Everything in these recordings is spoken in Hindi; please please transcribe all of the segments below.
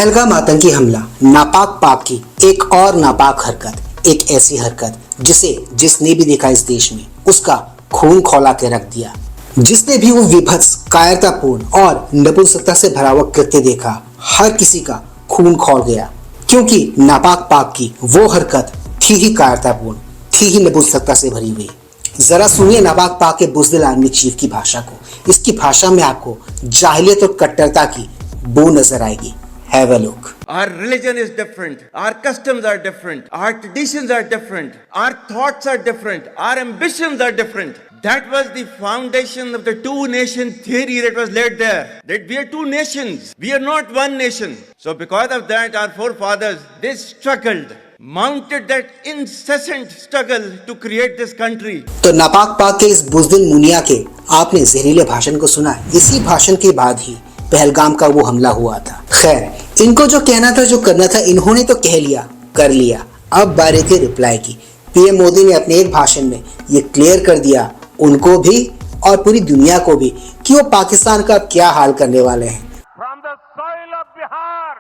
पहलगाम आतंकी हमला, नापाक पाक की एक और नापाक हरकत, एक ऐसी हरकत जिसने भी देखा इस देश में उसका खून खौला के रख दिया। जिसने भी वो विभत्स, कायरतापूर्ण और नपुंसकता से भरा हुआ कृत्य देखा, हर किसी का खून खौल गया, क्योंकि नापाक पाक की वो हरकत थी ही कायरतापूर्ण, थी ही नपुंसकता से भरी हुई। जरा सुनिए नापाक पाक के बुज़दिल आर्मी चीफ की भाषा को। इसकी भाषा में आपको जाहिलियत और कट्टरता की बू नजर आएगी। Have a look. Our religion is different. Our customs are different. Our traditions are different. Our thoughts are different. Our ambitions are different. That was the foundation of the two-nation theory that was laid there. That we are two nations. We are not one nation. So because of that, our forefathers, they struggled, mounted that incessant struggle to create this country. तो नापाक पाक के इस बुज़दिल मुनिया के आपने जहरीले भाषण को सुना। इसी भाषण के बाद ही पहलगाम का वो हमला हुआ था। खैर, इनको जो कहना था, जो करना था, इन्होंने तो कह लिया, कर लिया। अब बारी थी रिप्लाई की। पीएम मोदी ने अपने एक भाषण में ये क्लियर कर दिया उनको भी और पूरी दुनिया को भी कि वो पाकिस्तान का क्या हाल करने वाले हैं। From the soil of Bihar,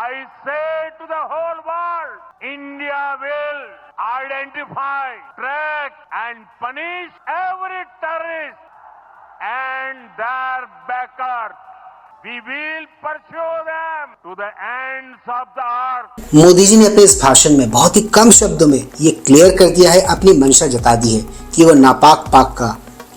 I say to the whole world, India will identify, track and punish every terrorist and their backers. We will pursue them to the ends of the earth. Modi ji ने अपने इस भाषण में बहुत ही कम शब्दों में ये क्लियर कर दिया है, अपनी मंशा जता दी है कि वो नापाक पाक का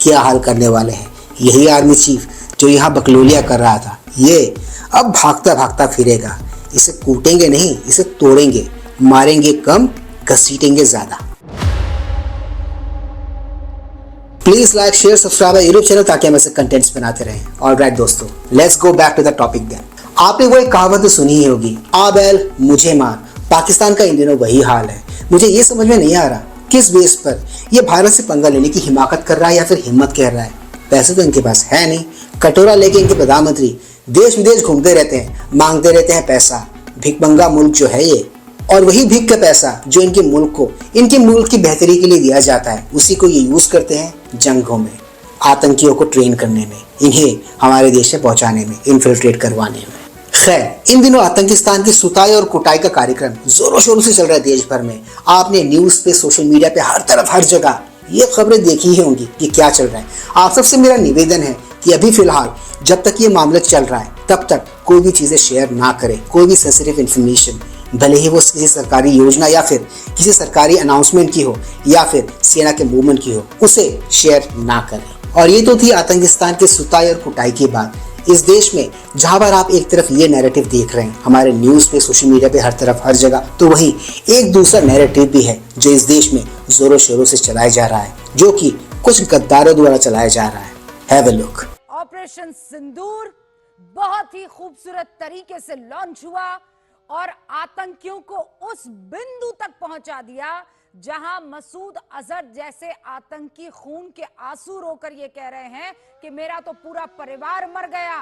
क्या हाल करने वाले हैं। यही आर्मी चीफ जो यहाँ बकलोलिया कर रहा था, ये अब भागता भागता फिरेगा। इसे कूटेंगे नहीं, इसे तोड़ेंगे, मारेंगे कम, घसीटेंगे ज्यादा। Please like, share, subscribe YouTube channel ताकि हम ऐसे कंटेंट्स बनाते रहें। ऑलराइट दोस्तों, let's go back to the topic then. आपने वो एक कहावत तो सुनी ही होगी, आ बैल मुझे मार। पाकिस्तान का इन दिनों वही हाल है। मुझे ये समझ में नहीं आ रहा किस बेस पर ये भारत से पंगा लेने की हिमाकत कर रहा है या फिर हिम्मत कर रहा है। पैसे तो इनके पास है नहीं, कटोरा लेके इनके प्रधानमंत्री देश विदेश घूमते रहते हैं, मांगते रहते हैं पैसा। भिखमंगा मुल्क जो है ये, और वही भीख का पैसा जो इनके मुल्क की बेहतरी के लिए दिया जाता है, उसी को ये यूज करते हैं जंगों में, आतंकियों को ट्रेन करने में, इन्हें हमारे देश में पहुंचाने में, इन्फिल्ट्रेट करवाने में। खैर, इन दिनों आतंकिस्तान की सुताई और कुटाई का कार्यक्रम जोरों शोरों से चल रहा है देश भर में। आपने न्यूज पे, सोशल मीडिया पे, हर तरफ हर जगह ये खबरें देखी ही होंगी कि क्या चल रहा है। आप सबसे मेरा निवेदन है कि अभी फिलहाल जब तक ये मामला चल रहा है तब तक कोई भी चीजें शेयर ना करें, कोई भी सेंसिटिव इन्फॉर्मेशन, भले ही वो किसी सरकारी योजना या फिर किसी सरकारी अनाउंसमेंट की हो या फिर सेना के मूवमेंट की हो, उसे शेयर ना करें। और ये तो थी आतंकिस्तान के सुताई और कुटाई की बात। इस देश में जहां पर आप एक तरफ ये नैरेटिव देख रहे हैं हमारे न्यूज पे, सोशल मीडिया पे, हर तरफ हर जगह, तो वहीं एक दूसरा नैरेटिव भी है जो इस देश में जोरों शोरों से चलाया जा रहा है, जो कि कुछ गद्दारों द्वारा चलाया जा रहा है। Have a look. ऑपरेशन सिंदूर बहुत ही खूबसूरत तरीके से लॉन्च हुआ और आतंकियों को उस बिंदु तक पहुंचा दिया जहां मसूद अजहर जैसे आतंकी खून के आंसू रोकर ये कह रहे हैं कि मेरा तो पूरा परिवार मर गया,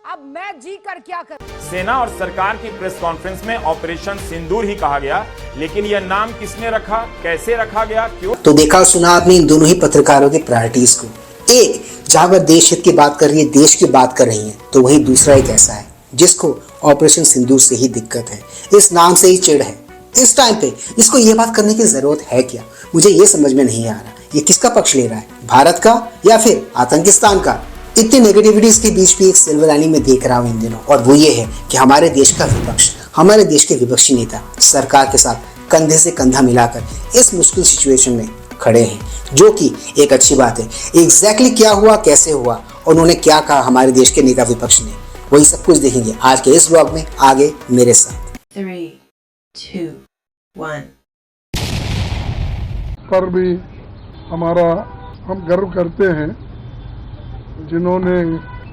अब मैं जी कर क्या करूं। सेना और सरकार की प्रेस कॉन्फ्रेंस में ऑपरेशन सिंदूर ही कहा गया, लेकिन यह नाम किसने रखा, कैसे रखा गया, क्यों? तो देखा सुना आपने इन दोनों ही पत्रकारों की प्रायोरिटीज को। एक जहां पर देश हित की बात कर रही है, देश की बात कर रही है, तो वही दूसरा एक ऐसा है जिसको ऑपरेशन सिंदूर से ही दिक्कत है, इस नाम से ही चिढ़ है। इस टाइम पे इसको ये बात करने की जरूरत है क्या? मुझे ये समझ में नहीं आ रहा, ये किसका पक्ष ले रहा है, भारत का या फिर आतंकिस्तान का? इतनी नेगेटिविटीज के बीच भी एक सिल्वर लाइनिंग में देख रहा हूं इन दिनों, और वो ये है कि हमारे देश का विपक्ष, हमारे देश के विपक्षी नेता सरकार के साथ कंधे से कंधा मिलाकर इस मुश्किल सिचुएशन में खड़े हैं, जो कि एक अच्छी बात है। एग्जैक्टली क्या हुआ, कैसे हुआ, उन्होंने क्या कहा हमारे देश के नेता विपक्ष ने, वही सब कुछ देखेंगे आज के इस व्लॉग में। आगे मेरे साथ। 3, 2, 1। पर भी हम गर्व करते हैं जिन्होंने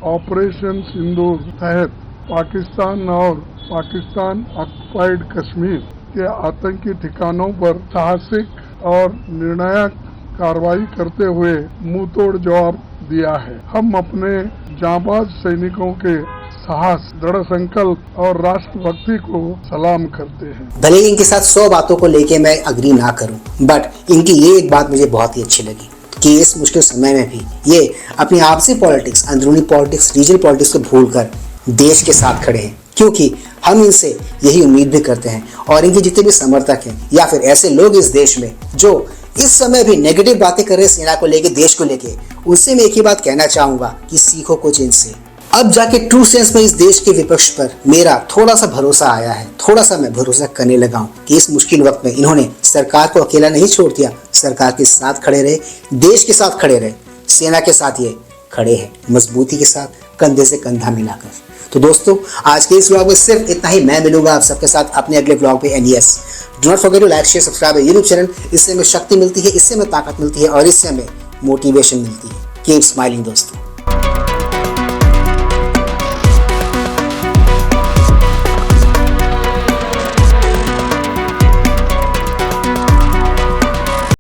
ऑपरेशन सिंदूर तहत पाकिस्तान और पाकिस्तान ऑक्युपाइड कश्मीर के आतंकी ठिकानों पर साहसिक और निर्णायक कार्रवाई करते हुए मुंह तोड़ जवाब दिया है। हम अपने जांबाज सैनिकों के साहस, दृढ़ संकल्प और राष्ट्रभक्ति को सलाम करते हैं। भले ही इनके साथ 100 बातों को लेके मैं अग्री ना करूं, बट इनकी ये एक बात मुझे बहुत ही अच्छी लगी कि इस मुश्किल समय में भी ये अपनी आपसी पॉलिटिक्स, अंदरूनी पॉलिटिक्स, रीजनल पॉलिटिक्स को भूलकर देश के साथ खड़े हैं, क्योंकि हम इनसे यही उम्मीद भी करते हैं और इनके जितने भी समर्थक हैं या फिर ऐसे लोग इस देश में जो इस समय भी नेगेटिव बातें कर रहे हैं सेना को लेके, देश को लेके, उनसे मैं एक ही बात कहना चाहूंगा कि सीखो कुछ इनसे। अब जाके ट्रू सेंस में इस देश के विपक्ष पर मेरा थोड़ा सा भरोसा आया है, थोड़ा सा मैं भरोसा करने लगा हूं कि इस मुश्किल वक्त में इन्होंने सरकार को अकेला नहीं छोड़ दिया, सरकार के साथ खड़े रहे, देश के साथ खड़े रहे, सेना के साथ ये खड़े हैं मजबूती के साथ, कंधे से कंधा मिलाकर। तो दोस्तों आज के इस व्लॉग में सिर्फ इतना ही। मैं मिलूंगा आप सबके साथ अपने अगले व्लॉग पे। And yes, do not forget to like share subscribe YouTube channel. इससे हमें शक्ति मिलती है, इससे हमें ताकत मिलती है और इससे हमें मोटिवेशन मिलती है। कीप स्माइलिंग दोस्तों।